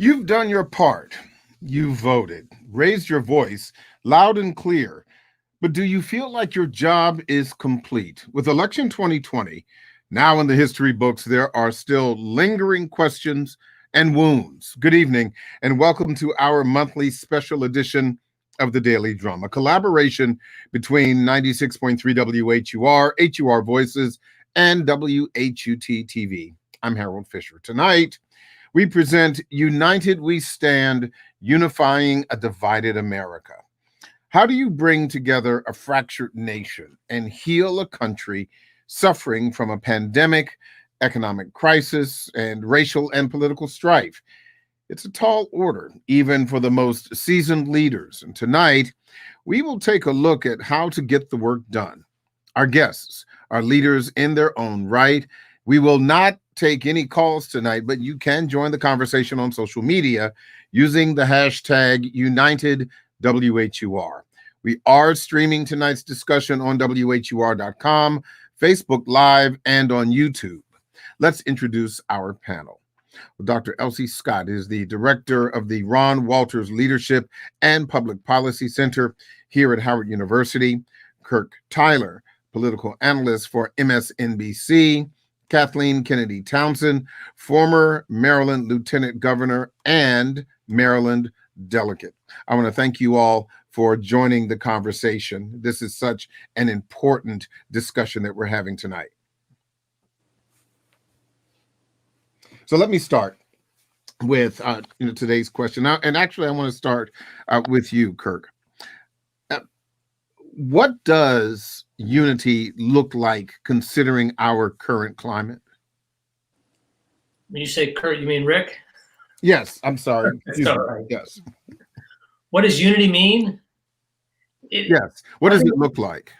You've done your part. You voted, raised your voice loud and clear. But do you feel like your job is complete? With election 2020 now in the history books, there are still lingering questions and wounds. Good evening, and welcome to our monthly special edition of the Daily Drum, a collaboration between 96.3 WHUR, HUR Voices, and WHUT TV. I'm Harold Fisher. Tonight, we present United We Stand, Unifying a Divided America. How do you bring together a fractured nation and heal a country suffering from a pandemic, economic crisis, and racial and political strife? It's a tall order, even for the most seasoned leaders. And tonight, we will take a look at how to get the work done. Our guests are leaders in their own right. We will not take any calls tonight, but you can join the conversation on social media using the hashtag UnitedWHUR. We are streaming tonight's discussion on WHUR.com, Facebook Live, and on YouTube. Let's introduce our panel. Dr. Elsie Scott is the director of the Ron Walters Leadership and Public Policy Center here at Howard University. Kirk Tyler, political analyst for MSNBC. Kathleen Kennedy Townsend, former Maryland Lieutenant Governor and Maryland delegate. I want to thank you all for joining the conversation. This is such an important discussion that we're having tonight. So let me start with today's question. Now, and actually, I want to start with you, Kirk. What does unity look like considering our current climate? When you say Kurt, you mean Rick? Yes, I'm sorry. Right. Yes. What does unity mean? Yes. What does it look like?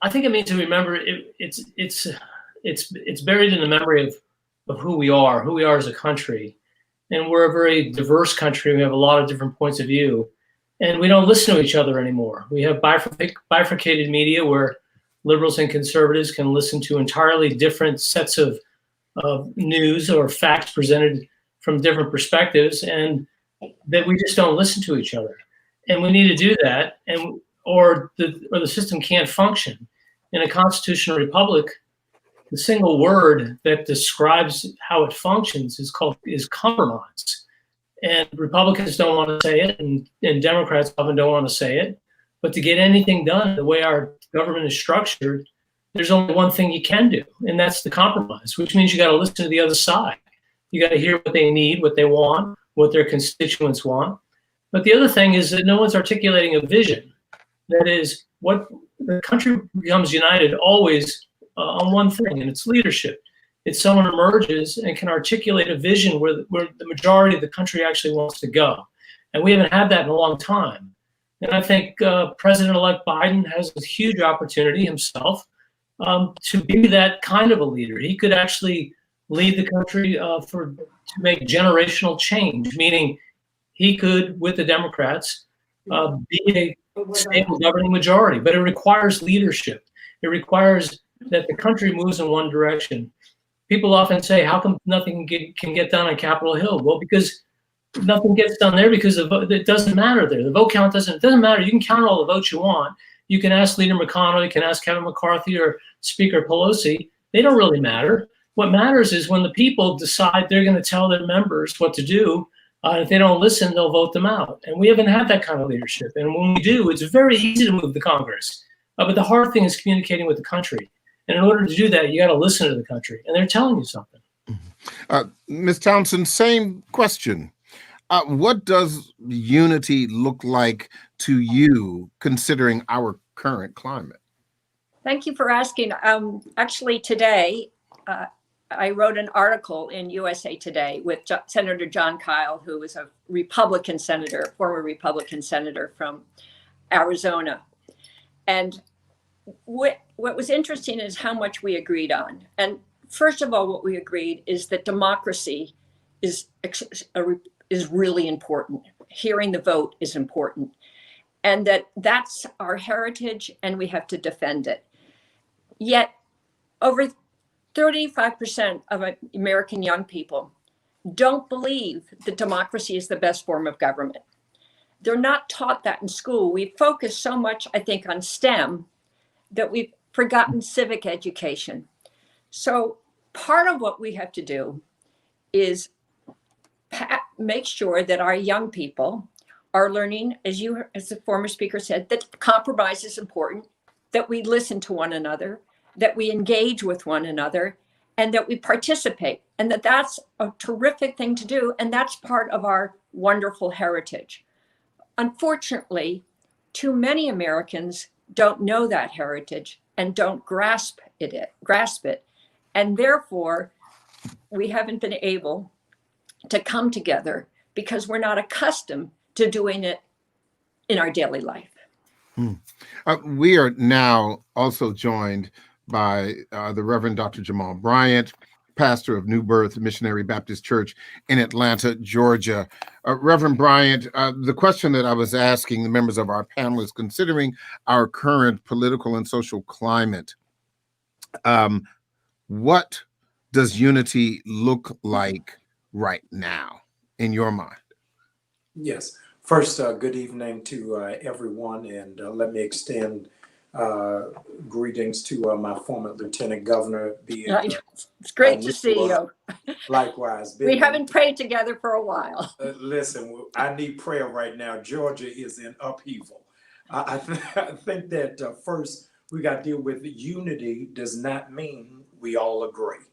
I think it means to remember it's buried in the memory of who we are as a country. And we're a very diverse country. We have a lot of different points of view. And we don't listen to each other anymore. We have bifurcated media where liberals and conservatives can listen to entirely different sets of news or facts presented from different perspectives, and that we just don't listen to each other. And we need to do that, or the system can't function. In a constitutional republic, the single word that describes how it functions is compromise. And Republicans don't want to say it, and Democrats often don't want to say it. But to get anything done the way our government is structured, there's only one thing you can do, and that's the compromise, which means you got to listen to the other side. You got to hear what they need, what they want, what their constituents want. But the other thing is that no one's articulating a vision. That is, what the country becomes united always on one thing, and it's leadership. It's someone emerges and can articulate a vision where the majority of the country actually wants to go. And we haven't had that in a long time. And I think President-elect Biden has a huge opportunity himself to be that kind of a leader. He could actually lead the country to make generational change, meaning he could, with the Democrats, be a stable governing majority. But it requires leadership. It requires that the country moves in one direction. People often say, how come nothing can get done on Capitol Hill? Well, because nothing gets done there because it doesn't matter there. The vote count doesn't matter. You can count all the votes you want. You can ask Leader McConnell, you can ask Kevin McCarthy or Speaker Pelosi. They don't really matter. What matters is when the people decide they're going to tell their members what to do. If they don't listen, they'll vote them out. And we haven't had that kind of leadership. And when we do, it's very easy to move the Congress. But the hard thing is communicating with the country. And in order to do that, you got to listen to the country, and they're telling you something. Ms. Townsend, same question. What does unity look like to you, considering our current climate? Thank you for asking. Actually, today, I wrote an article in USA Today with Senator John Kyle, who is a Republican senator, former Republican senator from Arizona. And what was interesting is how much we agreed on. And first of all, what we agreed is that democracy is really important. Hearing the vote is important. And that's our heritage and we have to defend it. Yet over 35% of American young people don't believe that democracy is the best form of government. They're not taught that in school. We focus so much, I think, on STEM that we've forgotten civic education. So part of what we have to do is make sure that our young people are learning, as the former speaker said, that compromise is important, that we listen to one another, that we engage with one another, and that we participate, and that's a terrific thing to do, and that's part of our wonderful heritage. Unfortunately, too many Americans don't know that heritage and don't grasp it, and therefore we haven't been able to come together because we're not accustomed to doing it in our daily life. We are now also joined by the Reverend Dr. Jamal Bryant, pastor of New Birth Missionary Baptist Church in Atlanta, Georgia. Reverend Bryant, the question that I was asking the members of our panel is, considering our current political and social climate, what does unity look like right now in your mind? Yes. First, good evening to everyone, and let me extend greetings to my former Lieutenant Governor. It's great to see you. Likewise. We haven't prayed together for a while. Listen, I need prayer right now. Georgia is in upheaval. I think that first we got to deal with unity does not mean we all agree.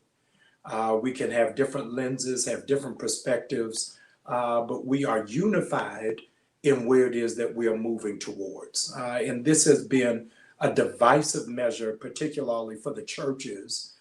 We can have different lenses, have different perspectives, but we are unified in where it is that we are moving towards. And this has been a divisive measure, particularly for the churches,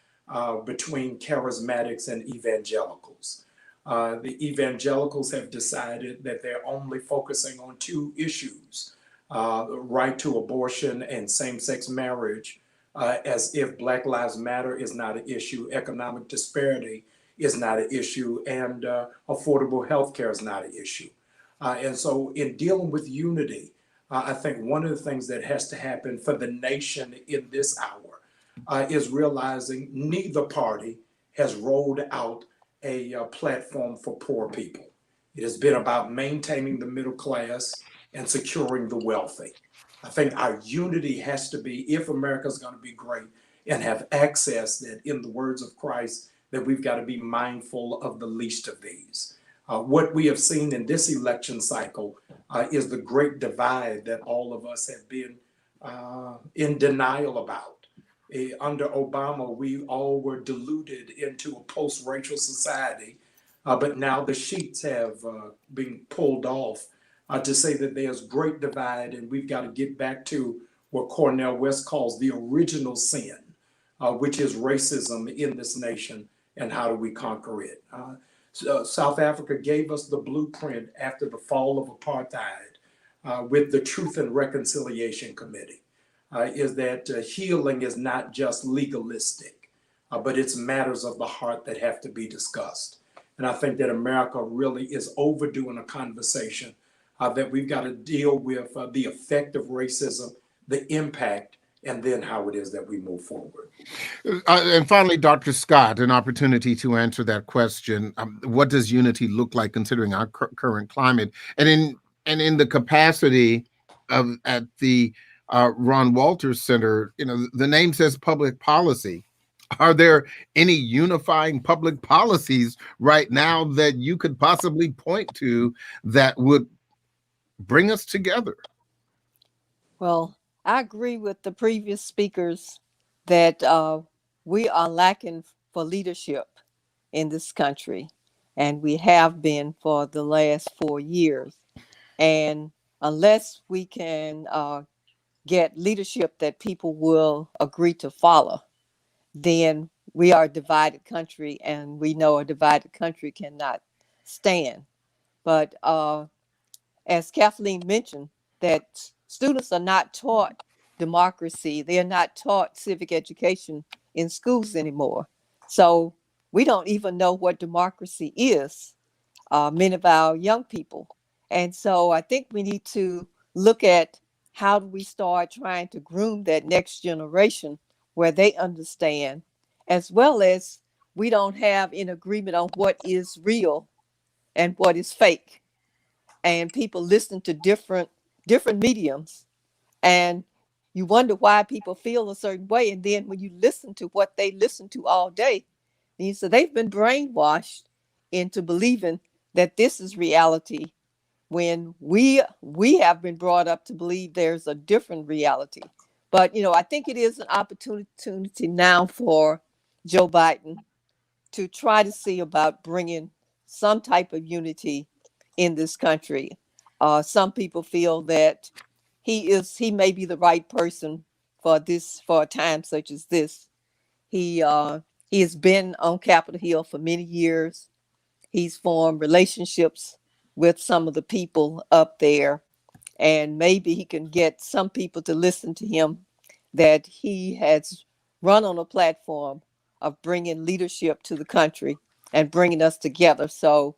between charismatics and evangelicals. The evangelicals have decided that they're only focusing on two issues, right to abortion and same-sex marriage, as if Black Lives Matter is not an issue, economic disparity is not an issue, and affordable health care is not an issue. And so in dealing with unity, I think one of the things that has to happen for the nation in this hour is realizing neither party has rolled out a platform for poor people. It has been about maintaining the middle class and securing the wealthy. I think our unity has to be, if America's going to be great and have access, that in the words of Christ, that we've got to be mindful of the least of these. What we have seen in this election cycle is the great divide that all of us have been in denial about. Under Obama, we all were deluded into a post-racial society, but now the sheets have been pulled off to say that there's great divide, and we've got to get back to what Cornel West calls the original sin, which is racism in this nation, and how do we conquer it? South Africa gave us the blueprint after the fall of apartheid with the Truth and Reconciliation Committee, is that healing is not just legalistic, but it's matters of the heart that have to be discussed. And I think that America really is overdoing a conversation that we've got to deal with the effect of racism, the impact, and then how it is that we move forward. And finally, Dr. Scott, an opportunity to answer that question. What does unity look like considering our current climate? And in the capacity of at the Ron Walters Center, the name says public policy. Are there any unifying public policies right now that you could possibly point to that would bring us together? Well, I agree with the previous speakers that we are lacking for leadership in this country, and we have been for the last 4 years. And unless we can get leadership that people will agree to follow, then we are a divided country, and we know a divided country cannot stand. But as Kathleen mentioned, that students are not taught democracy. They are not taught civic education in schools anymore. So we don't even know what democracy is, many of our young people. And so I think we need to look at how do we start trying to groom that next generation where they understand, as well as we don't have an agreement on what is real and what is fake. And people listen to different mediums, and you wonder why people feel a certain way. And then when you listen to what they listen to all day, you say they've been brainwashed into believing that this is reality, when we have been brought up to believe there's a different reality. But I think it is an opportunity now for Joe Biden to try to see about bringing some type of unity in this country. Some people feel that he may be the right person for a time such as this. He has been on Capitol Hill for many years. He's formed relationships with some of the people up there, and maybe he can get some people to listen to him, that he has run on a platform of bringing leadership to the country and bringing us together. So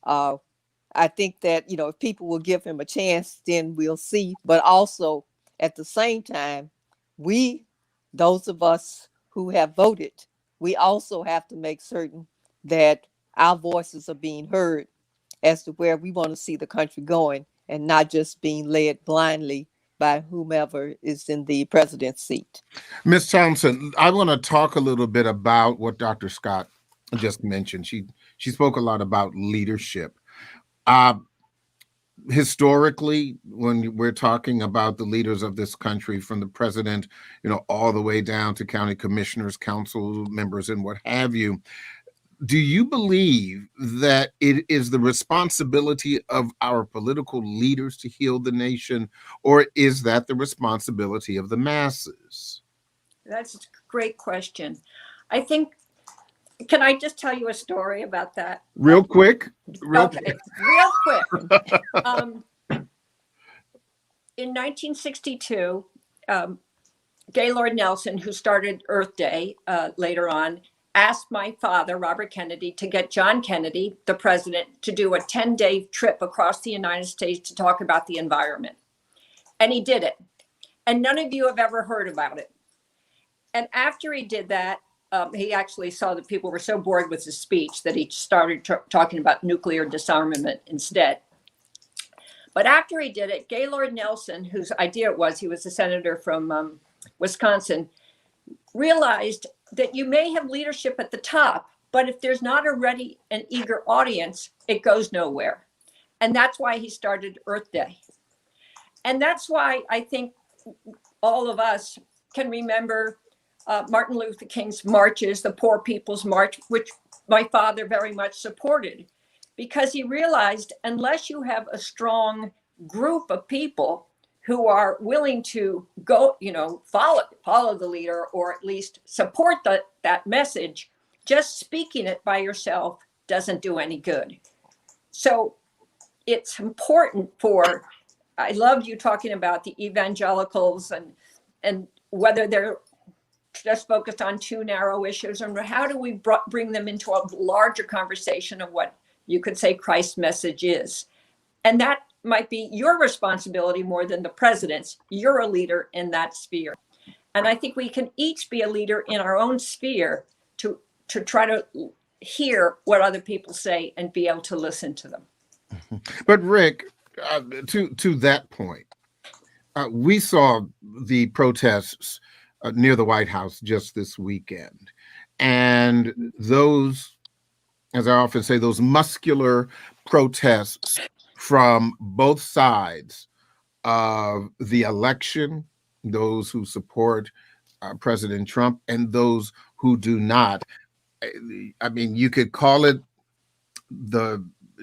I think that, if people will give him a chance, then we'll see. But also at the same time, those of us who have voted, we also have to make certain that our voices are being heard as to where we want to see the country going, and not just being led blindly by whomever is in the president's seat. Ms. Townsend, I want to talk a little bit about what Dr. Scott just mentioned. She spoke a lot about leadership. Historically, when we're talking about the leaders of this country, from the president, all the way down to county commissioners, council members, and what have you, do you believe that it is the responsibility of our political leaders to heal the nation, or is that the responsibility of the masses? That's a great question. I think, can I just tell you a story about that? Real quick. Real quick. In 1962, Gaylord Nelson, who started Earth Day later on, asked my father, Robert Kennedy, to get John Kennedy, the president, to do a 10-day trip across the United States to talk about the environment. And he did it. And none of you have ever heard about it. And after he did that, he actually saw that people were so bored with his speech that he started talking about nuclear disarmament instead. But after he did it, Gaylord Nelson, whose idea it was, he was a senator from Wisconsin, realized that you may have leadership at the top, but if there's not a ready and eager audience, it goes nowhere. And that's why he started Earth Day. And that's why I think all of us can remember Martin Luther King's marches, the Poor People's March, which my father very much supported, because he realized unless you have a strong group of people who are willing to go, follow the leader, or at least support that message, just speaking it by yourself doesn't do any good. So it's important I love you talking about the evangelicals and whether they're just focused on two narrow issues, and how do we bring them into a larger conversation of what you could say Christ's message is. And that might be your responsibility more than the president's. You're a leader in that sphere. And I think we can each be a leader in our own sphere to try to hear what other people say and be able to listen to them. But Rick, to that point, we saw the protests near the White House just this weekend. And those, as I often say, those muscular protests from both sides of the election, those who support President Trump and those who do not. I mean, you could call it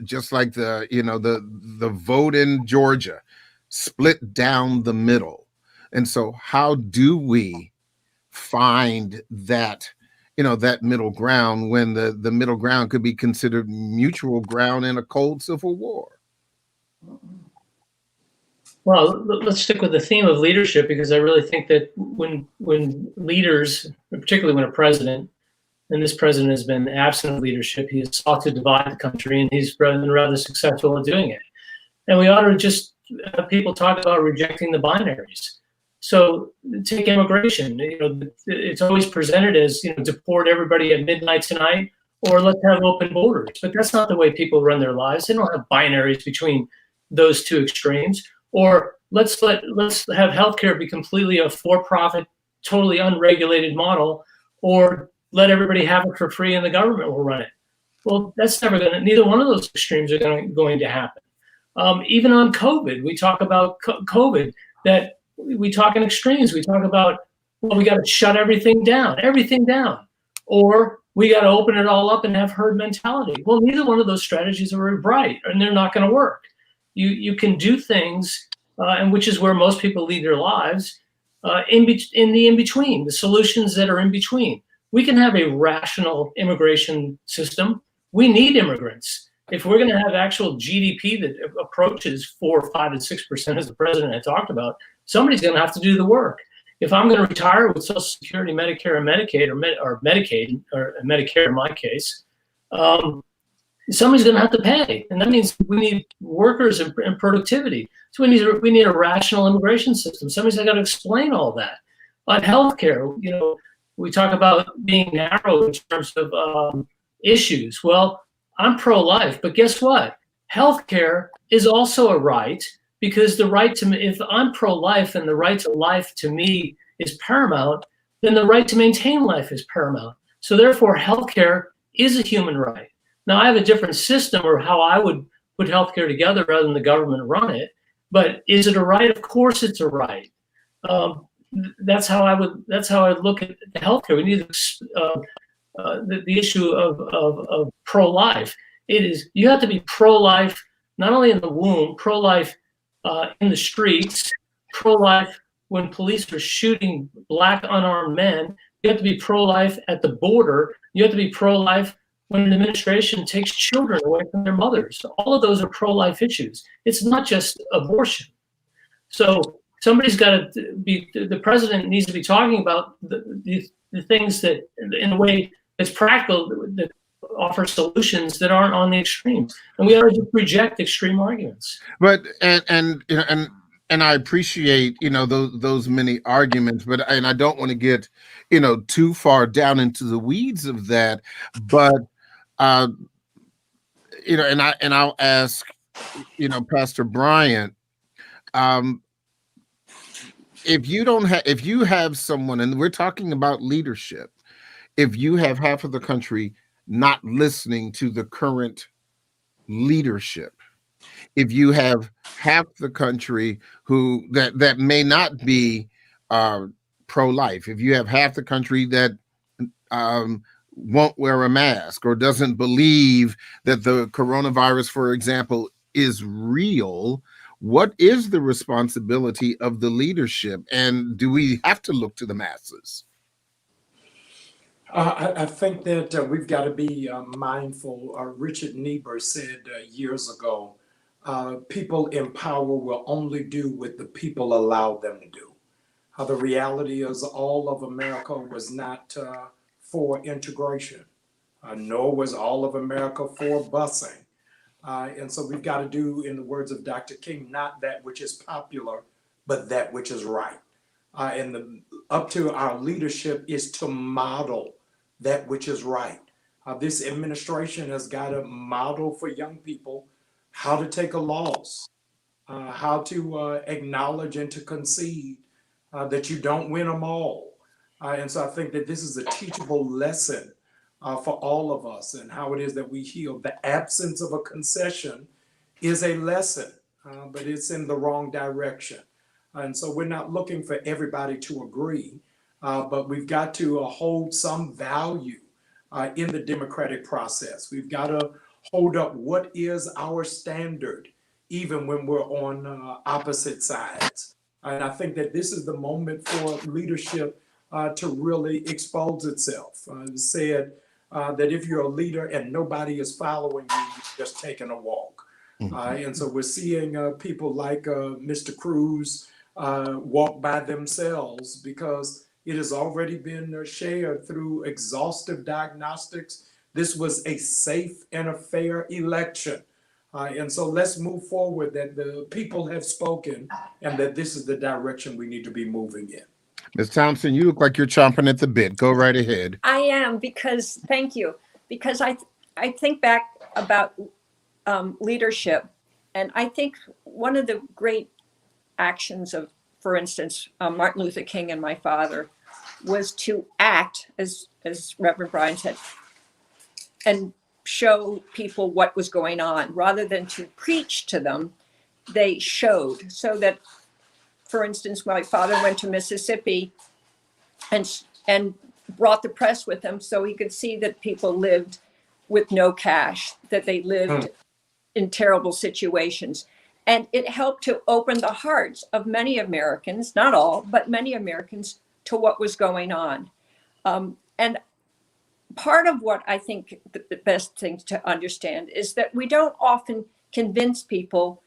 just like the vote in Georgia, split down the middle. And so how do we find that, that middle ground, when the middle ground could be considered mutual ground in a cold civil war? Well, let's stick with the theme of leadership, because I really think that when leaders, particularly when a president, and this president has been absent of leadership, he has sought to divide the country, and he's been rather successful at doing it. And we ought to just have people talk about rejecting the binaries. So take immigration. It's always presented as, deport everybody at midnight tonight, or let's have open borders. But that's not the way people run their lives. They don't have binaries between those two extremes. Or let's have healthcare be completely a for-profit, totally unregulated model, or let everybody have it for free and the government will run it. Well, that's never going to. Neither one of those extremes are going to happen. Even on COVID, we talk about COVID, that we talk in extremes. We talk about, well, we got to shut everything down, or we got to open it all up and have herd mentality. Well, neither one of those strategies are right, and they're not going to work. You can do things, and which is where most people lead their lives, in the in-between, the solutions that are in between. We can have a rational immigration system. We need immigrants. If we're going to have actual GDP that approaches 4, 5, and 6%, as the president had talked about, somebody's going to have to do the work. If I'm going to retire with Social Security, Medicare, and Medicaid, or Medicaid, or Medicare in my case, somebody's going to have to pay, and that means we need workers and productivity. So we need a rational immigration system. Somebody's got to explain all that. On healthcare, we talk about being narrow in terms of issues. Well, I'm pro-life, but guess what? Healthcare is also a right, because the right to, if I'm pro-life and the right to life to me is paramount, then the right to maintain life is paramount. So therefore, healthcare is a human right. Now, I have a different system, or how I would put healthcare together rather than the government run it. But is it a right? Of course, it's a right. That's how I would look at the healthcare. We need the issue of pro-life. You have to be pro-life not only in the womb, pro-life in the streets, pro-life when police are shooting black unarmed men. You have to be pro-life at the border. You have to be pro-life when an administration takes children away from their mothers. All of those are pro-life issues. It's not just abortion. So somebody's got to be, the president needs to be talking about the things that, in a way that's practical, that offer solutions that aren't on the extremes. And we ought to just reject extreme arguments. But and I appreciate those many arguments, but I don't want to get too far down into the weeds of that. But and I'll ask Pastor Bryant, if you have someone, and we're talking about leadership, if you have half of the country not listening to the current leadership, if you have half the country that may not be pro-life, if you have half the country that won't wear a mask or doesn't believe that the coronavirus, for example, is real, what is the responsibility of the leadership? And do we have to look to the masses? I think that we've got to be mindful. Richard Niebuhr said years ago, people in power will only do what the people allow them to do. The reality is all of America was not for integration, nor was all of America for busing. And so we've got to do, in the words of Dr. King, not that which is popular, but that which is right. And up to our leadership is to model that which is right. This administration has got to model for young people how to take a loss, how to acknowledge and to concede that you don't win them all. And so I think that this is a teachable lesson for all of us, and how it is that we heal. The absence of a concession is a lesson, but it's in the wrong direction. And so we're not looking for everybody to agree, but we've got to hold some value in the democratic process. We've got to hold up what is our standard, even when we're on opposite sides. And I think that this is the moment for leadership to really expose itself. It said that if you're a leader and nobody is following you, you're just taking a walk. And so we're seeing people like Mr. Cruz walk by themselves, because it has already been shared through exhaustive diagnostics. This was a safe and a fair election. And so let's move forward, that the people have spoken and that this is the direction we need to be moving in. Ms. Thompson, you look like you're chomping at the bit. Go right ahead. I am, because thank you, because I think back about leadership, and I think one of the great actions of, for instance, Martin Luther King and my father, was to act, as Reverend Bryant said, and show people what was going on rather than to preach to them. They showed, so that, for instance, my father went to Mississippi and brought the press with him so he could see that people lived with no cash, that they lived in terrible situations. And it helped to open the hearts of many Americans, not all, but many Americans, to what was going on. And part of what I think the best thing to understand is that we don't often convince people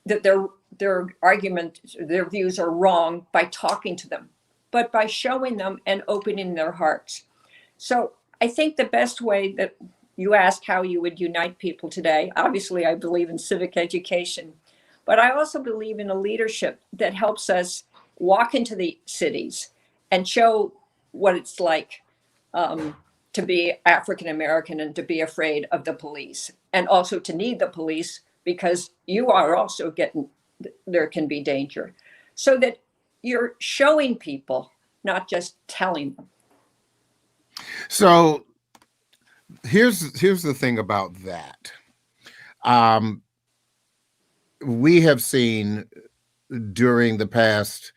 that their argument, their views are wrong by talking to them, but by showing them and opening their hearts. So I think the best way, that you asked how you would unite people today, obviously I believe in civic education, but I also believe in a leadership that helps us walk into the cities and show what it's like to be African American and to be afraid of the police, and also to need the police because you are also there can be danger. So that you're showing people, not just telling them. So here's the thing about that. We have seen during the past,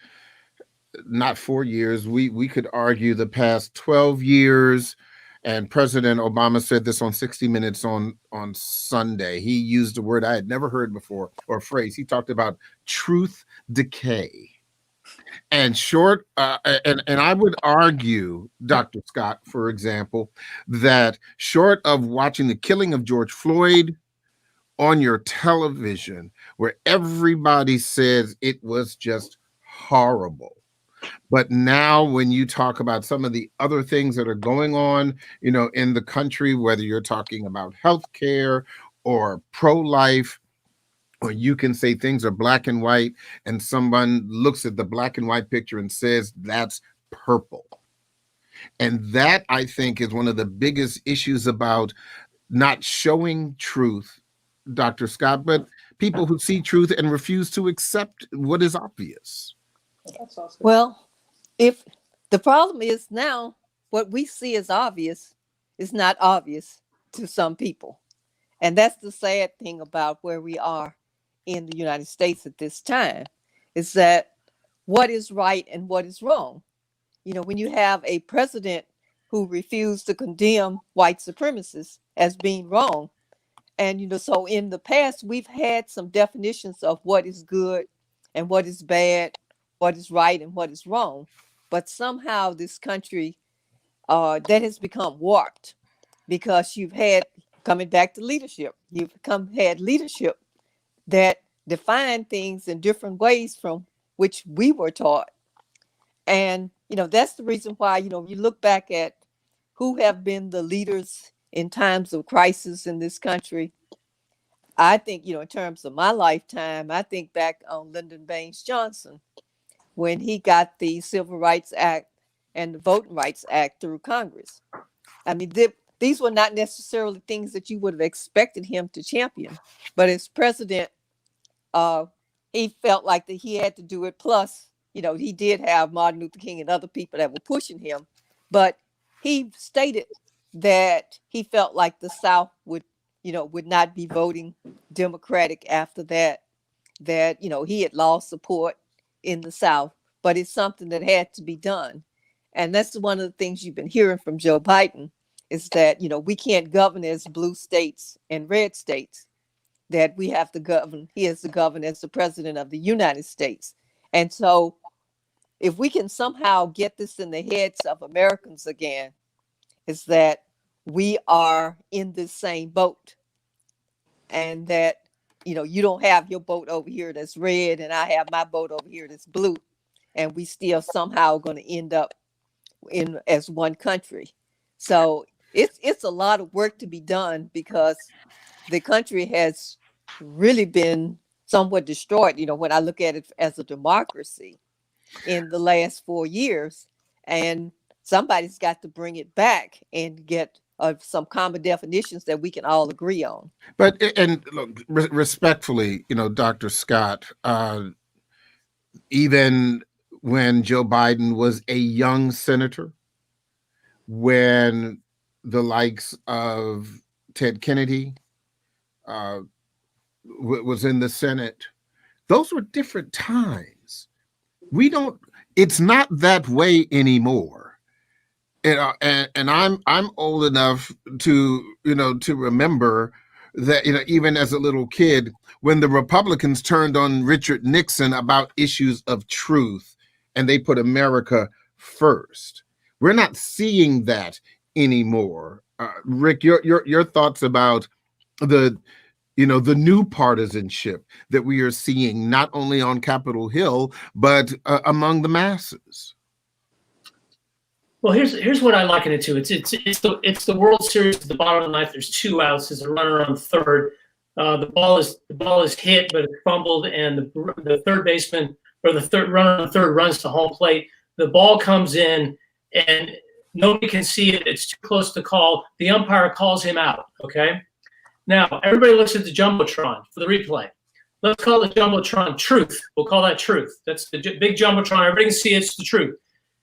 not 4 years, we could argue the past 12 years, and President Obama said this on 60 Minutes on Sunday. He used a word I had never heard before, or a phrase. He talked about truth decay. And and I would argue, Dr. Scott, for example, that short of watching the killing of George Floyd on your television, where everybody says it was just horrible, but now when you talk about some of the other things that are going on, in the country, whether you're talking about healthcare or pro-life, or you can say things are black and white, and someone looks at the black and white picture and says that's purple. And that, I think, is one of the biggest issues about not showing truth, Dr. Scott, but people who see truth and refuse to accept what is obvious. That's awesome. Well, if the problem is now what we see as obvious is not obvious to some people. And that's the sad thing about where we are in the United States at this time, is that what is right and what is wrong. When you have a president who refused to condemn white supremacists as being wrong, and so in the past we've had some definitions of what is good and what is bad, what is right and what is wrong, but somehow this country that has become warped, because you've had, coming back to leadership, had leadership that define things in different ways from which we were taught. And that's the reason why you look back at who have been the leaders in times of crisis in this country. I think, in terms of my lifetime, I think back on Lyndon Baines Johnson, when he got the Civil Rights Act and the Voting Rights Act through Congress. I mean, these were not necessarily things that you would have expected him to champion, but as president, he felt like that he had to do it. Plus, he did have Martin Luther King and other people that were pushing him, but he stated that he felt like the South would not be voting Democratic after that, he had lost support in the South, but it's something that had to be done. And that's one of the things you've been hearing from Joe Biden, is that, we can't govern as blue states and red states, that we have to govern, he has to govern as the president of the United States. And so if we can somehow get this in the heads of Americans again, is that we are in the same boat, and that, you don't have your boat over here that's red and I have my boat over here that's blue, and we still somehow going to end up in as one country. So it's a lot of work to be done, because the country has really been somewhat destroyed, when I look at it as a democracy in the last 4 years. And somebody's got to bring it back and get some common definitions that we can all agree on. But and look, respectfully, Dr. Scott, even when Joe Biden was a young senator, when the likes of Ted Kennedy was in the Senate, those were different times. It's not that way anymore. And I'm old enough to remember that, even as a little kid, when the Republicans turned on Richard Nixon about issues of truth and they put America first. We're not seeing that anymore. Rick, your thoughts about the new partisanship that we are seeing not only on Capitol Hill, but among the masses. Well, here's what I liken it to. It's the World Series at the bottom of the ninth. There's 2 outs. There's a runner on third. The ball is hit, but it's fumbled, and the third baseman or the third runner on third runs to home plate. The ball comes in, and nobody can see it. It's too close to call. The umpire calls him out. Okay. Now everybody looks at the jumbotron for the replay. Let's call the jumbotron truth. We'll call that truth. That's the big jumbotron. Everybody can see it's the truth.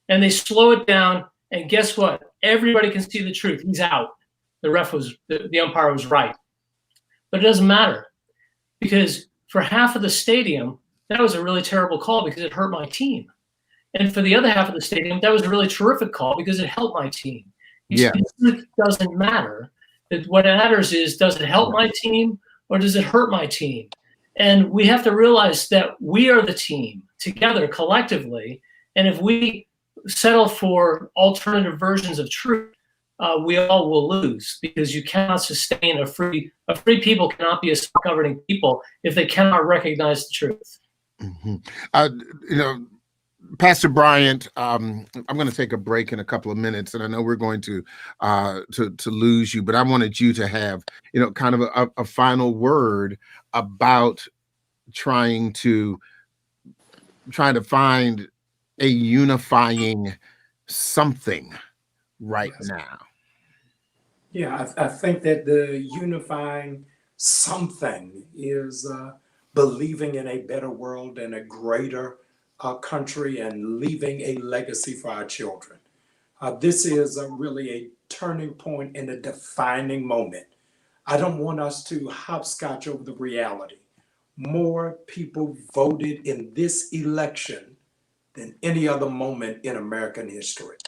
And they slow it down. And guess what? Everybody can see the truth. He's out. The umpire was right. But it doesn't matter, because for half of the stadium, that was a really terrible call because it hurt my team. And for the other half of the stadium, that was a really terrific call because it helped my team. Yeah. It doesn't matter. What matters is, does it help my team or does it hurt my team? And we have to realize that we are the team together collectively. And if we settle for alternative versions of truth, we all will lose, because you cannot sustain a free people cannot be a self-governing people if they cannot recognize the truth. Mm-hmm. Pastor Bryant, I'm going to take a break in a couple of minutes, and I know we're going to lose you, but I wanted you to have kind of a final word about trying to find a unifying something right now. Yeah, I think that the unifying something is believing in a better world and a greater country and leaving a legacy for our children. This is really a turning point and a defining moment. I don't want us to hopscotch over the reality. More people voted in this election than any other moment in American history.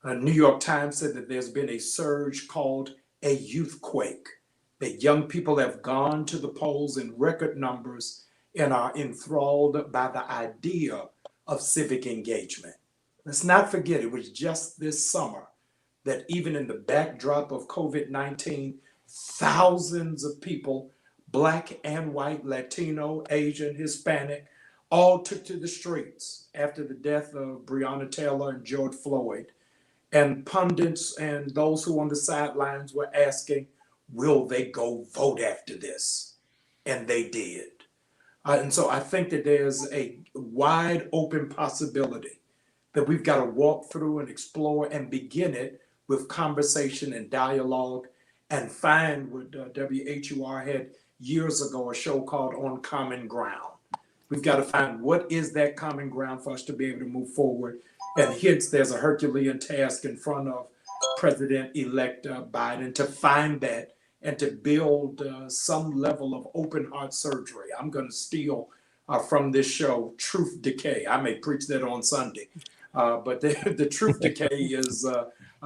New York Times said that there's been a surge called a youthquake, that young people have gone to the polls in record numbers and are enthralled by the idea of civic engagement. Let's not forget, it was just this summer that even in the backdrop of COVID-19, thousands of people, Black and white, Latino, Asian, Hispanic, all took to the streets after the death of Breonna Taylor and George Floyd. And pundits and those who on the sidelines were asking, will they go vote after this? And they did. And so I think that there's a wide open possibility that we've got to walk through and explore and begin it with conversation and dialogue, and find what WHUR had years ago, a show called On Common Ground. We've got to find what is that common ground for us to be able to move forward. And hence there's a Herculean task in front of President-elect Biden to find that and to build some level of open heart surgery. I'm going to steal from this show, Truth Decay. I may preach that on Sunday, but the Truth Decay is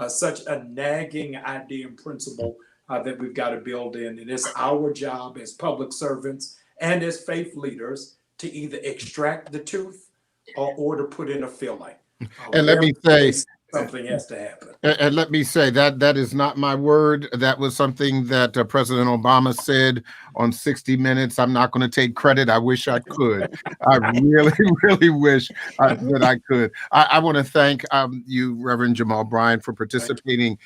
such a nagging idea and principle that we've got to build in. And it's our job as public servants and as faith leaders to either extract the tooth or to put in a filling. And let me say, something has to happen. And let me say that is not my word. That was something that President Obama said on 60 Minutes. I'm not going to take credit. I wish I could. I really, really wish that I could. I want to thank you, Reverend Jamal Bryant, for participating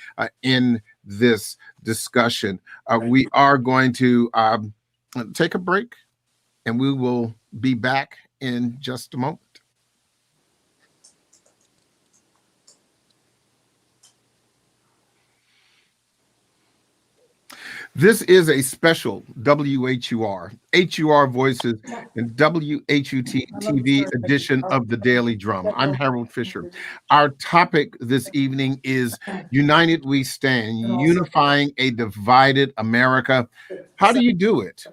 in this discussion. We are going to take a break, and we will be back in just a moment. This is a special WHUR, HUR Voices, and WHUT TV edition of the Daily Drum. I'm Harold Fisher. Our topic this evening is United We Stand, Unifying a Divided America. How do you do it?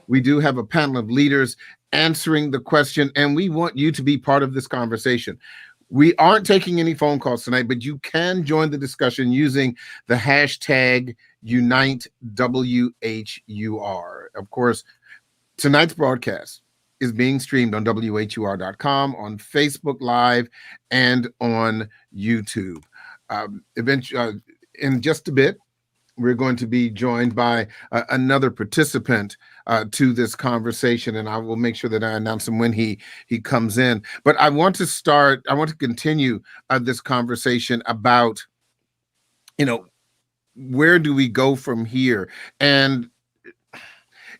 We do have a panel of leaders answering the question, and we want you to be part of this conversation. We aren't taking any phone calls tonight, but you can join the discussion using the hashtag Unite WHUR. Of course, tonight's broadcast is being streamed on WHUR.com, on Facebook Live, and on YouTube. In just a bit, we're going to be joined by another participant to this conversation, and I will make sure that I announce him when he comes in. But I want to continue this conversation about, where do we go from here? And,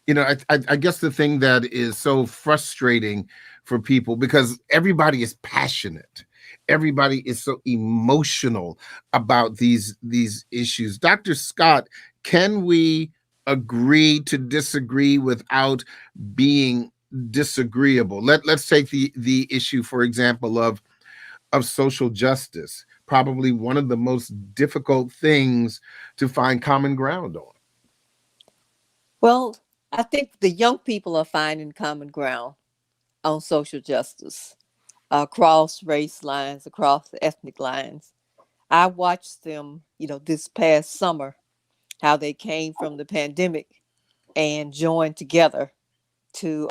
I guess the thing that is so frustrating for people, because everybody is passionate, everybody is so emotional about these issues. Dr. Scott, can we agree to disagree without being disagreeable? Let's take the issue, for example, of social justice, probably one of the most difficult things to find common ground on. Well, I think the young people are finding common ground on social justice across race lines, across ethnic lines. I watched them, this past summer, how they came from the pandemic and joined together to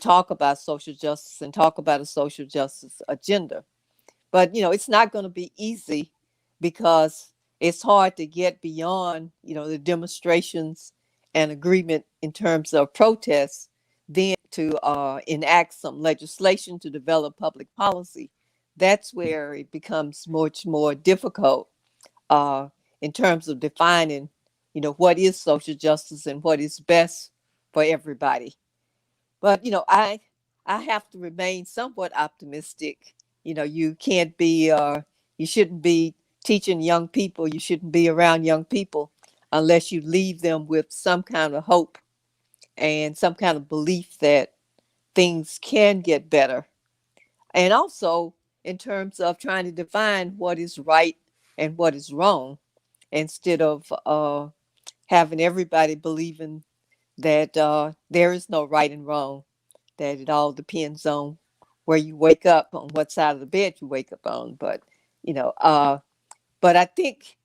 talk about social justice and talk about a social justice agenda. But it's not going to be easy, because it's hard to get beyond the demonstrations and agreement in terms of protests, then to enact some legislation to develop public policy. That's where it becomes much more difficult in terms of defining, what is social justice and what is best for everybody. But, I have to remain somewhat optimistic. You can't be, you shouldn't be teaching young people, you shouldn't be around young people unless you leave them with some kind of hope and some kind of belief that things can get better. And also in terms of trying to define what is right and what is wrong, instead of having everybody believing that there is no right and wrong, that it all depends on where you wake up, on what side of the bed you wake up on. But, but I think,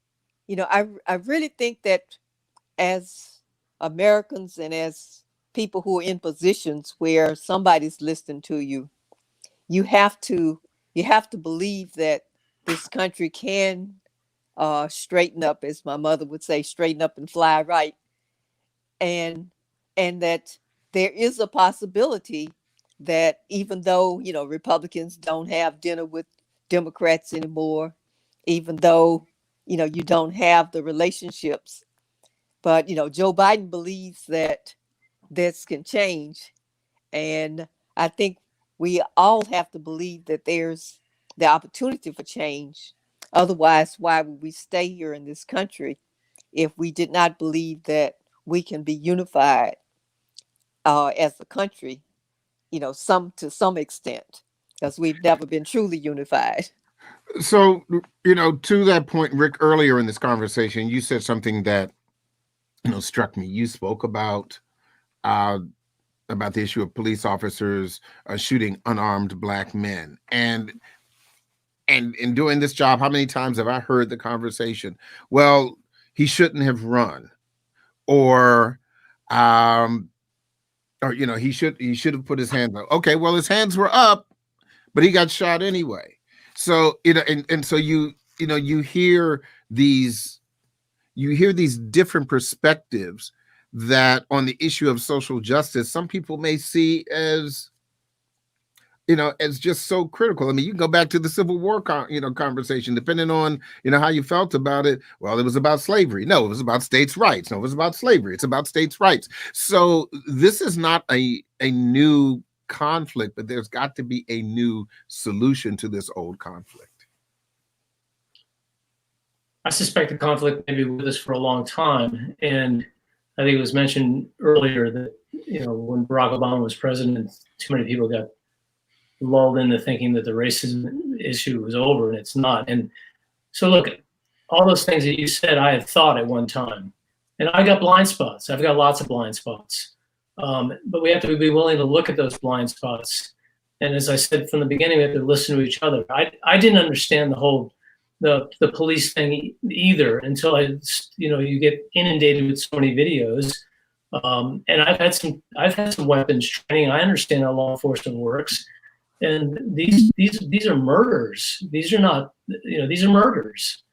I really think that as Americans and as people who are in positions where somebody's listening to you, you have to believe that this country can straighten up, as my mother would say, straighten up and fly right, and that there is a possibility that even though Republicans don't have dinner with Democrats anymore, even though you don't have the relationships, but Joe Biden believes that this can change, and I think we all have to believe that there's the opportunity for change. Otherwise, why would we stay here in this country if we did not believe that we can be unified as a country, to some extent, because we've never been truly unified. So, to that point, Rick, earlier in this conversation, you said something that, struck me. You spoke about the issue of police officers shooting unarmed Black men. And in doing this job, how many times have I heard the conversation, well, he shouldn't have run, or he should have put his hands up. Okay, well, his hands were up, but he got shot anyway. So and so you hear these different perspectives that on the issue of social justice, some people may see as as just so critical. I mean, you can go back to the Civil War, conversation, depending on, how you felt about it. Well, it was about slavery. No, it was about states' rights. No, it was about slavery. It's about states' rights. So this is not a new conflict, but there's got to be a new solution to this old conflict. I suspect the conflict may be with us for a long time. And I think it was mentioned earlier that, when Barack Obama was president, too many people got lulled into thinking that the racism issue was over, and it's not. And so look, all those things that you said, I had thought at one time, and I got blind spots. I've got lots of blind spots. But we have to be willing to look at those blind spots. And as I said from the beginning, we have to listen to each other. I didn't understand the police thing either until you get inundated with so many videos. And I've had some weapons training. I understand how law enforcement works. And these are murders. These are not, these are murders.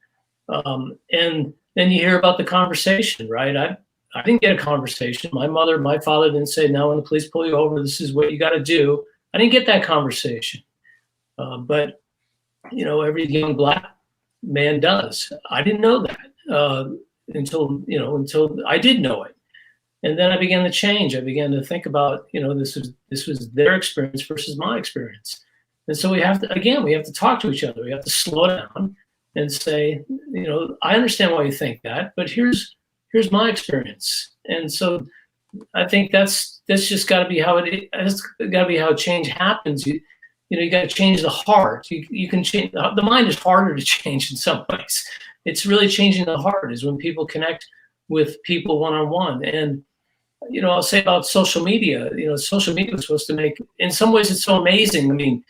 And then you hear about the conversation, right? I didn't get a conversation. My father didn't say, now when the police pull you over, this is what you got to do. I didn't get that conversation. But, every young Black man does. I didn't know that until I did know it. And then I began to change. I began to think about, this was their experience versus my experience. And so we have to talk to each other. We have to slow down and say, I understand why you think that, but here's my experience. And so I think that's just got to be how it's got to be how change happens. You got to change the heart. You can change the mind is harder to change in some ways. It's really changing the heart is when people connect with people one-on-one. And I'll say about social media. Social media is supposed to make. In some ways, it's so amazing. I mean,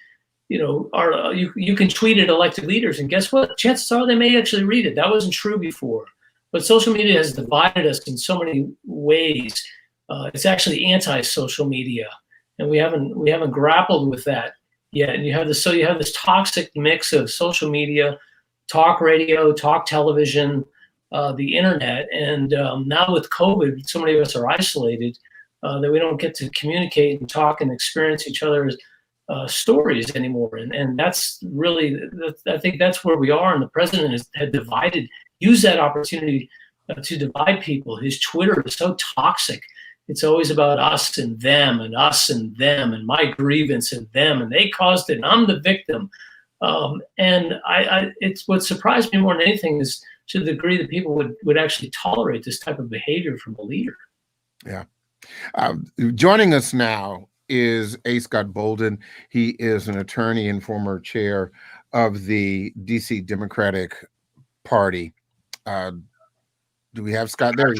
you can tweet at elected leaders, and guess what? Chances are they may actually read it. That wasn't true before. But social media has divided us in so many ways. It's actually anti-social media, and we haven't grappled with that yet. And you have this toxic mix of social media, talk radio, talk television, the internet, and now with COVID, so many of us are isolated that we don't get to communicate and talk and experience each other's stories anymore. And that's really, I think that's where we are. And the president had used that opportunity to divide people. His Twitter is so toxic. It's always about us and them and us and them and my grievance and them, and they caused it and I'm the victim. And it's what surprised me more than anything is to the degree that people would actually tolerate this type of behavior from a leader. Yeah. Joining us now is A. Scott Bolden. He is an attorney and former chair of the DC Democratic Party. Do we have Scott? There he is.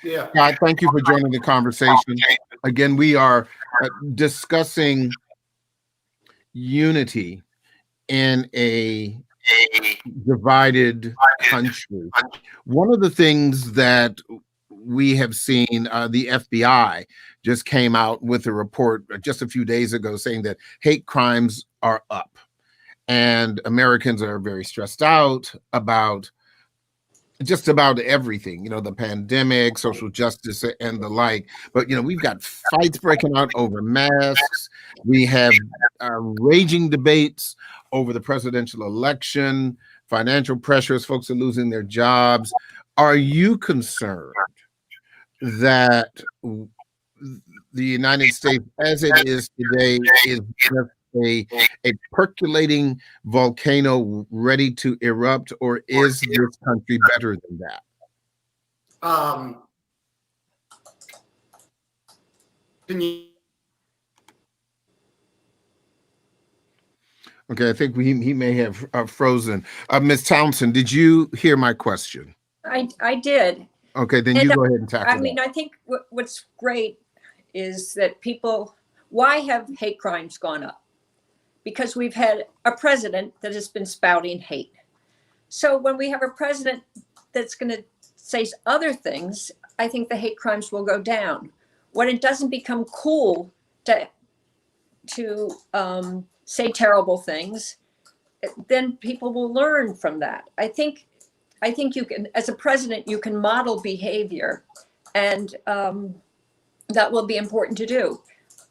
Yeah. Scott, thank you for joining the conversation. Again, we are discussing unity in a divided country. One of the things that we have seen, the FBI just came out with a report just a few days ago saying that hate crimes are up, and Americans are very stressed out about just about everything, the pandemic, social justice, and the like. But, we've got fights breaking out over masks. We have raging debates over the presidential election, financial pressures, folks are losing their jobs. Are you concerned that the United States, as it is today, is just a percolating volcano ready to erupt, or is this country better than that? Can you? Okay, I think he may have frozen. Ms. Townsend, did you hear my question? I did. Okay, then you go ahead and tackle it. I think what's great is that why have hate crimes gone up? Because we've had a president that has been spouting hate. So when we have a president that's going to say other things, I think the hate crimes will go down. When it doesn't become cool to say terrible things, then people will learn from that. I think you can, as a president, you can model behavior, and that will be important to do.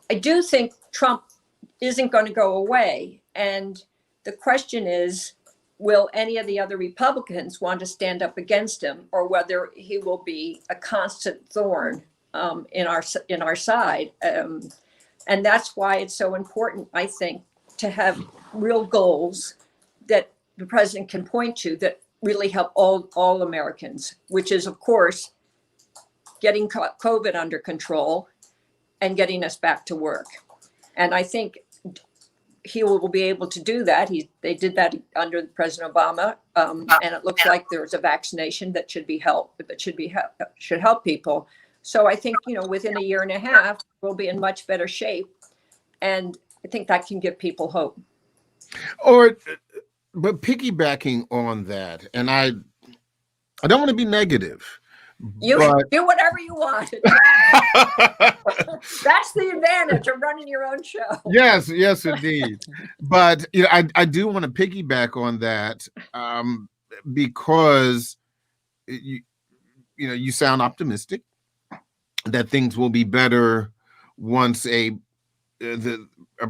I do think Trump isn't going to go away. And the question is, will any of the other Republicans want to stand up against him, or whether he will be a constant thorn in our side? And that's why it's so important, I think, to have real goals that the president can point to that really help all Americans, which is, of course, getting COVID under control and getting us back to work. And I think he will be able to do that. They did that under President Obama, and it looks like there's a vaccination that should help people. So I think, within a year and a half, we'll be in much better shape, and I think that can give people hope. But piggybacking on that, and I don't want to be negative. You do whatever you want. That's the advantage of running your own show. Yes, indeed. But I do want to piggyback on that because you sound optimistic that things will be better once a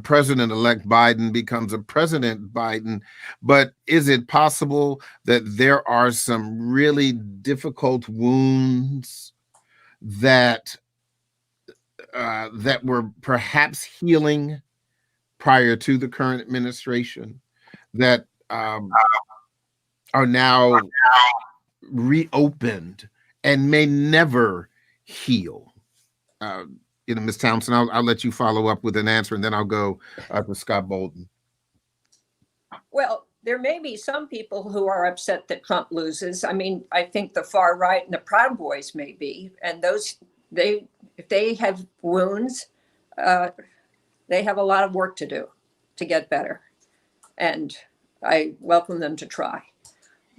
President-elect Biden becomes a President Biden. But is it possible that there are some really difficult wounds that were perhaps healing prior to the current administration that are now reopened and may never heal? Ms. Thompson, I'll let you follow up with an answer, and then I'll go to Scott Bolden. Well, there may be some people who are upset that Trump loses. I mean, I think the far right and the Proud Boys may be, and if they have wounds, they have a lot of work to do to get better, and I welcome them to try.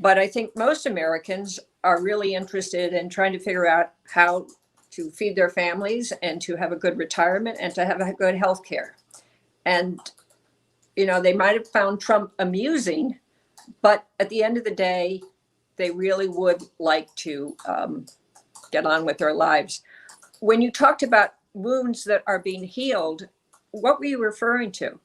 But I think most Americans are really interested in trying to figure out how to feed their families and to have a good retirement and to have a good health care. And, they might have found Trump amusing, but at the end of the day, they really would like to get on with their lives. When you talked about wounds that are being healed, what were you referring to?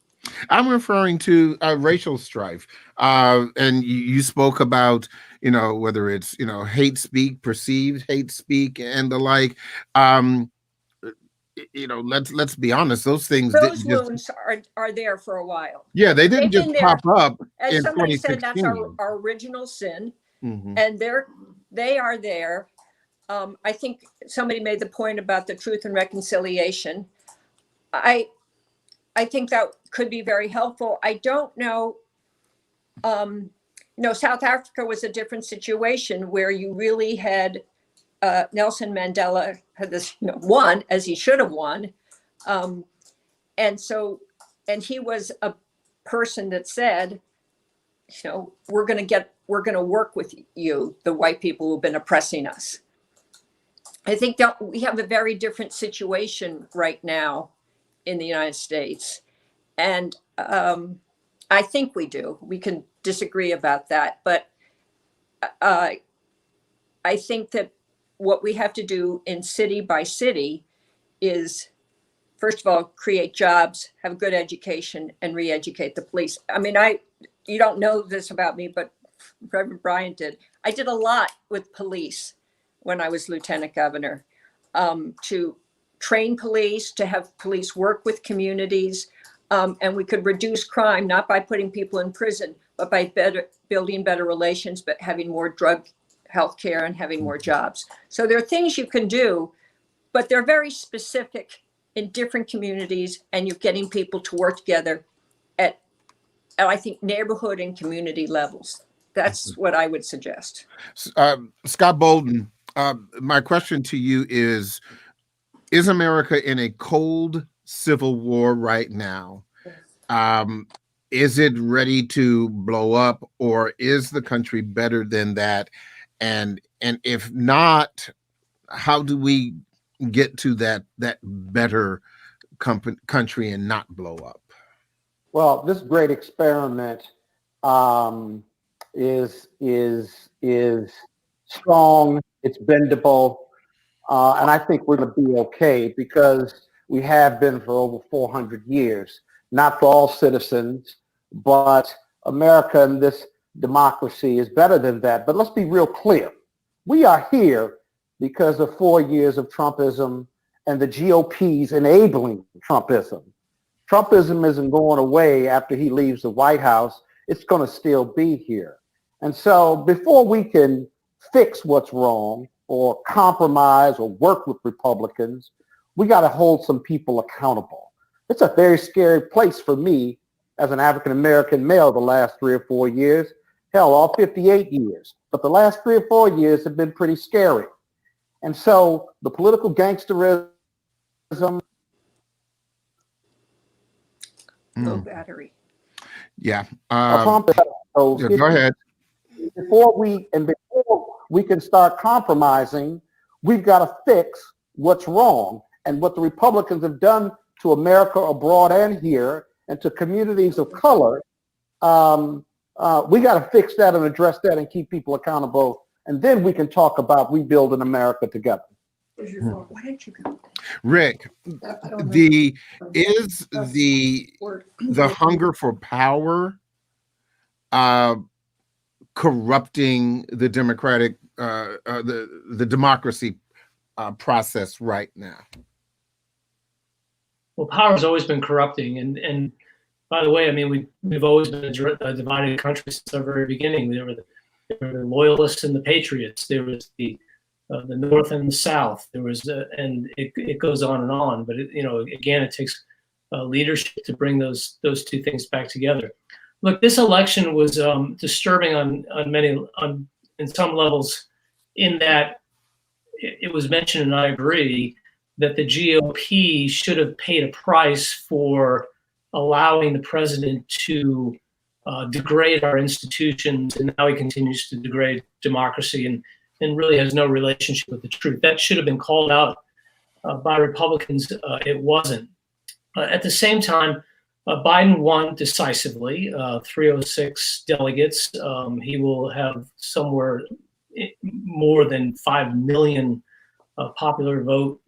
I'm referring to racial strife. And you spoke about, whether it's, hate speak, perceived hate speak, and the like. Let's be honest, those things. Those wounds are there for a while. Yeah, they didn't just pop up as in somebody 2016. said, that's our original sin, Mm-hmm. and they are there. I think somebody made the point about the Truth and Reconciliation. I think that could be very helpful. I don't know. South Africa was a different situation where you really had Nelson Mandela had this won as he should have won, and he was a person that said, we're going to work with you, the white people who've been oppressing us. I think that we have a very different situation right now in the United States. And I think we do. We can disagree about that. But I think that what we have to do in city by city is, first of all, create jobs, have good education, and re-educate the police. I mean, you don't know this about me, but Reverend Bryant did. I did a lot with police when I was lieutenant governor, to train police, to have police work with communities, and we could reduce crime, not by putting people in prison, but by building better relations, but having more drug health care and having more jobs. So there are things you can do, but they're very specific in different communities, and you're getting people to work together at I think, neighborhood and community levels. That's what I would suggest. Scott Bolden, my question to you is America in a cold civil war right now? Is it ready to blow up, or is the country better than that? And if not, how do we get to that better country and not blow up? Well, this great experiment is strong. It's bendable, and I think we're going to be okay because we have been for over 400 years. not for all citizens, but America and this democracy is better than that. But let's be real clear. We are here because of 4 years of Trumpism and the GOP's enabling Trumpism. Trumpism isn't going away after he leaves the White House. It's going to still be here. And so before we can fix what's wrong or compromise or work with Republicans, we got to hold some people accountable. It's a very scary place for me as an African-American male the last 3 or 4 years. Hell, all 58 years. But the last 3 or 4 years have been pretty scary. And so the political gangsterism. Low battery. Yeah. Go ahead. Before we can start compromising, we've got to fix what's wrong. And what the Republicans have done to America abroad and here, and to communities of color, we got to fix that and address that and keep people accountable. And then we can talk about rebuilding America together. Why didn't you go? Rick, the hunger for power corrupting the democratic the democracy process right now? Well, power has always been corrupting, and by the way, I mean we've always been a divided country since our very beginning. There were the loyalists and the patriots. There was the North and the South. There was and it goes on and on. But again, it takes leadership to bring those two things back together. Look, this election was disturbing in some levels, in that it was mentioned, and I agree, that the GOP should have paid a price for allowing the president to degrade our institutions, and now he continues to degrade democracy and really has no relationship with the truth. That should have been called out by Republicans. It wasn't. At the same time, Biden won decisively, 306 delegates. He will have somewhere more than 5 million popular vote,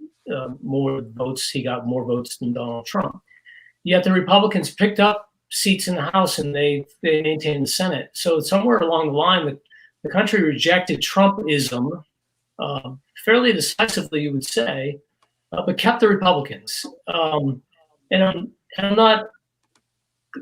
more votes. He got more votes than Donald Trump. Yet the Republicans picked up seats in the House and they maintained the Senate. So somewhere along the line, the country rejected Trumpism fairly decisively, you would say, but kept the Republicans. And I'm not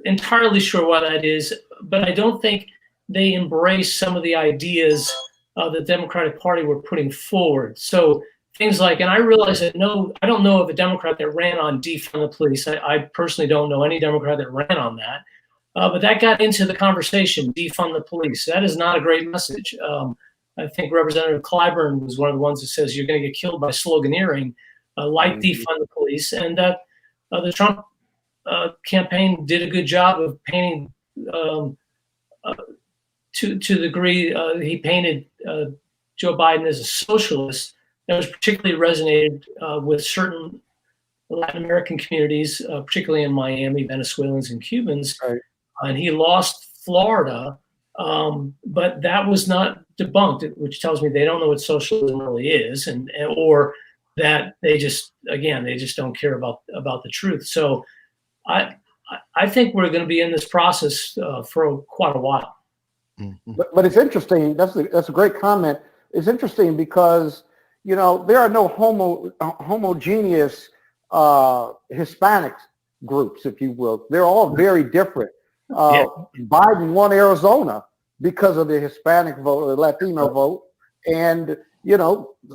entirely sure why that is, but I don't think they embrace some of the ideas the Democratic Party were putting forward. So things like, and I realize that I don't know of a Democrat that ran on defund the police. I personally don't know any Democrat that ran on that. But that got into the conversation, defund the police. That is not a great message. I think Representative Clyburn was one of the ones that says you're going to get killed by sloganeering, like defund the police. And that the Trump campaign did a good job of painting, to the degree he painted Joe Biden as a socialist. That was particularly resonated with certain Latin American communities, particularly in Miami, Venezuelans and Cubans. Right. And he lost Florida, but that was not debunked, which tells me they don't know what socialism really is, or that they just don't care about the truth. So I think we're going to be in this process for quite a while. Mm-hmm. But it's interesting. That's a great comment. It's interesting because there are no homogeneous Hispanic groups, if you will. They're all very different. Biden won Arizona because of the Hispanic vote, the Latino vote, and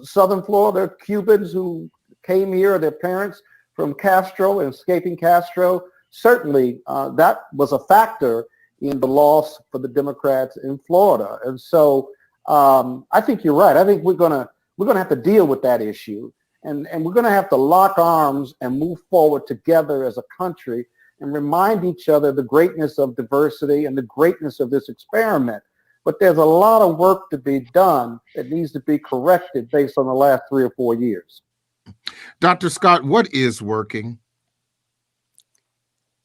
Southern Florida Cubans who came here, their parents from Castro and escaping Castro. Certainly, that was a factor in the loss for the Democrats in Florida. And so I think you're right. I think we're gonna have to deal with that issue, and we're gonna have to lock arms and move forward together as a country and remind each other the greatness of diversity and the greatness of this experiment. But there's a lot of work to be done that needs to be corrected based on the last 3 or 4 years. Dr. Scott, what is working?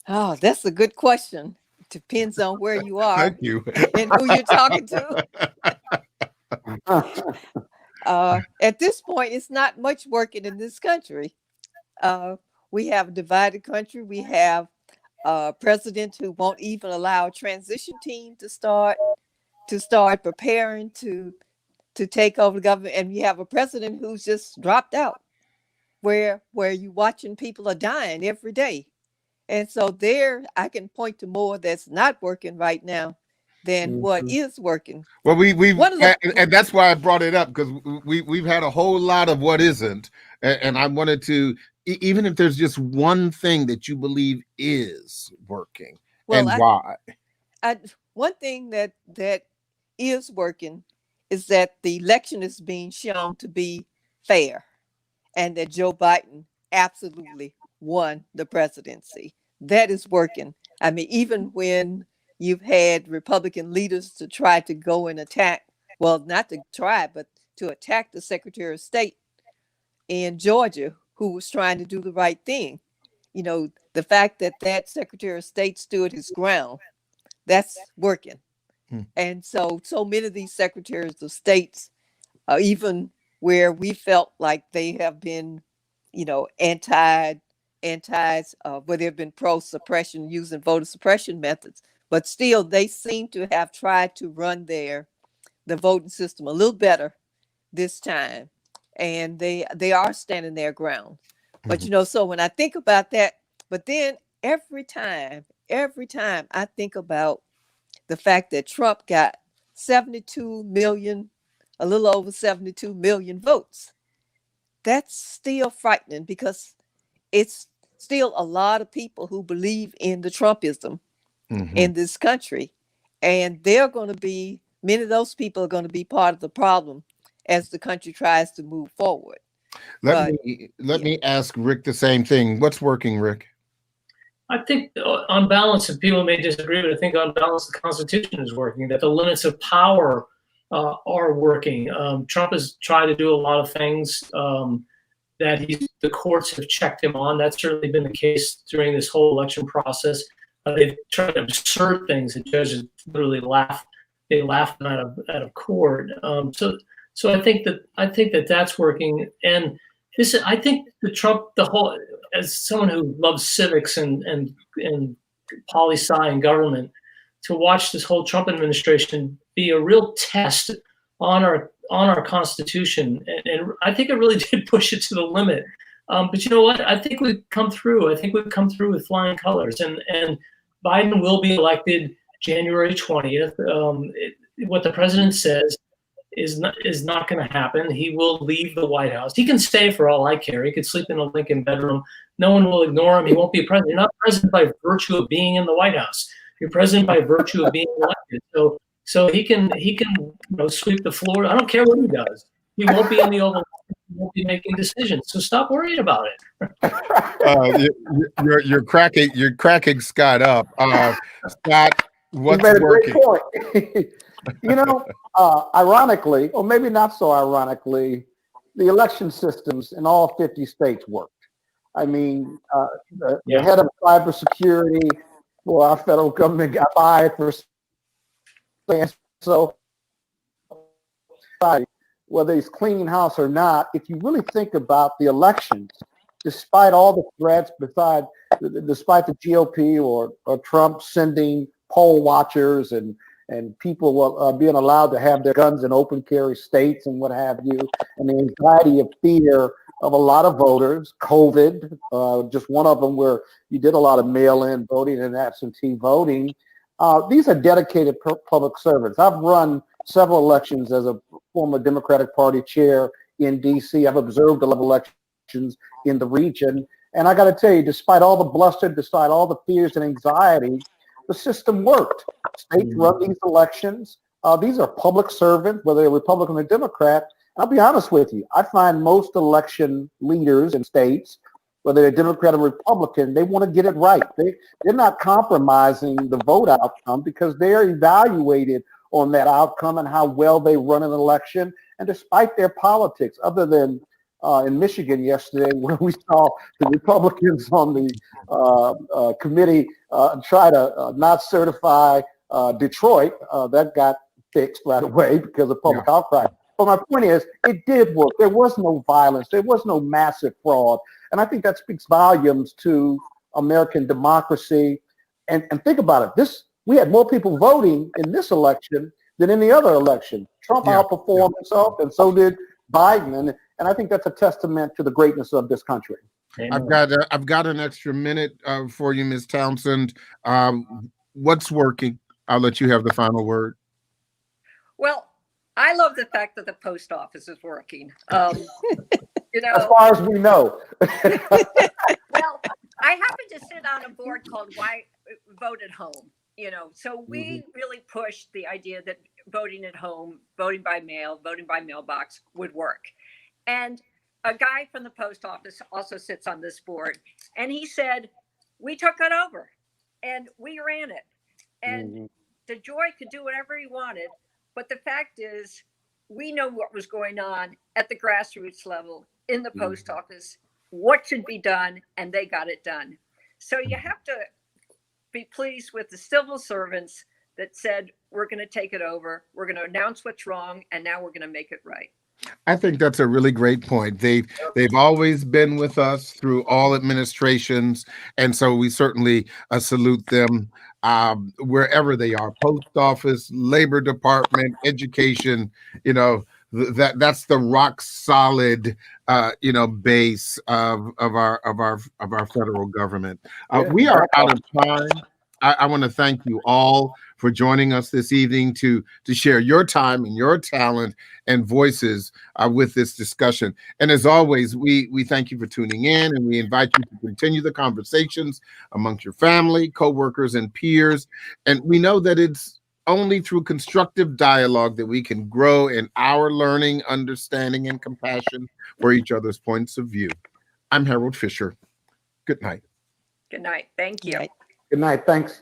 Oh, that's a good question. Depends on where you are. Thank you. And who you're talking to. At this point, it's not much working in this country. We have a divided country. We have president who won't even allow a transition team to start preparing to take over the government, and you have a president who's just dropped out, where you watching people are dying every day. And so there I can point to more that's not working right now than what is working. Well, and that's why I brought it up, because we've had a whole lot of what isn't, and I wanted to, even if there's just one thing that you believe is working, and why. One thing that is working is that the election is being shown to be fair, and that Joe Biden absolutely won the presidency. That is working. I mean, even when you've had Republican leaders to try to go and attack, well, not to try, but to attack the Secretary of State in Georgia, who was trying to do the right thing. You know, the fact that Secretary of State stood his ground, that's working. And so many of these secretaries of states, even where we felt like they have been, you know, where they've been pro-suppression, using voter suppression methods, but still they seem to have tried to run the voting system a little better this time, and they are standing their ground. But you know, so when I think about that, but then every time I think about the fact that Trump got 72 million, a little over 72 million votes, that's still frightening, because it's still a lot of people who believe in the Trumpism in this country. And many of those people are going to be part of the problem as the country tries to move forward. Let me ask Rick the same thing. What's working, Rick? I think on balance, and people may disagree, but I think on balance, the Constitution is working, that the limits of power are working. Trump has tried to do a lot of things that the courts have checked him on. That's certainly been the case during this whole election process. They've tried absurd things that judges literally laugh him out of court. So I think that that's working. And I think as someone who loves civics and poli-sci and government, to watch this whole Trump administration be a real test on our Constitution, and I think it really did push it to the limit. But you know what? I think we've come through. I think we've come through with flying colors, and Biden will be elected January 20th. What the president says is not going to happen. He will leave the White House. He can stay for all I care. He could sleep in a Lincoln bedroom. No one will ignore him. He won't be president. You're not president by virtue of being in the White House. You're president by virtue of being elected. So he can sweep the floor. I don't care what he does. He won't be in the Oval Office. He won't be making decisions. So stop worrying about it. You're cracking Scott up. Scott, what's working? Great point. Ironically, or maybe not so ironically, the election systems in all 50 states worked. I mean, the head of cybersecurity for our federal government got fired for saying so. Whether he's cleaning house or not, if you really think about the elections, despite all the threats, despite the GOP or Trump sending poll watchers and people being allowed to have their guns in open carry states and what have you, and the anxiety of fear of a lot of voters, COVID, just one of them where you did a lot of mail-in voting and absentee voting. These are dedicated public servants. I've run several elections as a former Democratic Party chair in D.C. I've observed a lot of elections in the region. And I got to tell you, despite all the bluster, despite all the fears and anxiety, the system worked. States run these elections. These are public servants, whether they're Republican or Democrat. I'll be honest with you. I find most election leaders in states, whether they're Democrat or Republican, they want to get it right. They're not compromising the vote outcome because they're evaluated on that outcome and how well they run an election. And despite their politics, other than in Michigan yesterday, where we saw the Republicans on the committee try to not certify Detroit, that got fixed right away because of public outcry. But my point is, it did work. There was no violence. There was no massive fraud. And I think that speaks volumes to American democracy. And think about it. We had more people voting in this election than any other election. Trump outperformed himself, and so did Biden. And I think that's a testament to the greatness of this country. I've got an extra minute for you, Ms. Townsend. What's working? I'll let you have the final word. Well, I love the fact that the post office is working. As far as we know. Well, I happen to sit on a board called Why Vote at Home. So we really pushed the idea that voting at home, voting by mail, voting by mailbox would work. And a guy from the post office also sits on this board, and he said, we took it over and we ran it. And DeJoy could do whatever he wanted. But the fact is, we know what was going on at the grassroots level in the post office, what should be done, and they got it done. So you have to be pleased with the civil servants that said, we're going to take it over, we're going to announce what's wrong, and now we're going to make it right. I think that's a really great point. They've always been with us through all administrations, and so we certainly salute them wherever they are: post office, labor department, education. That's the rock solid base of our federal government. We are out of time. I want to thank you all for joining us this evening to share your time and your talent and voices with this discussion. And as always, we thank you for tuning in, and we invite you to continue the conversations amongst your family, coworkers, and peers. And we know that it's only through constructive dialogue that we can grow in our learning, understanding, and compassion for each other's points of view. I'm Harold Fisher. Good night. Good night. Thank you. Good night. Thanks.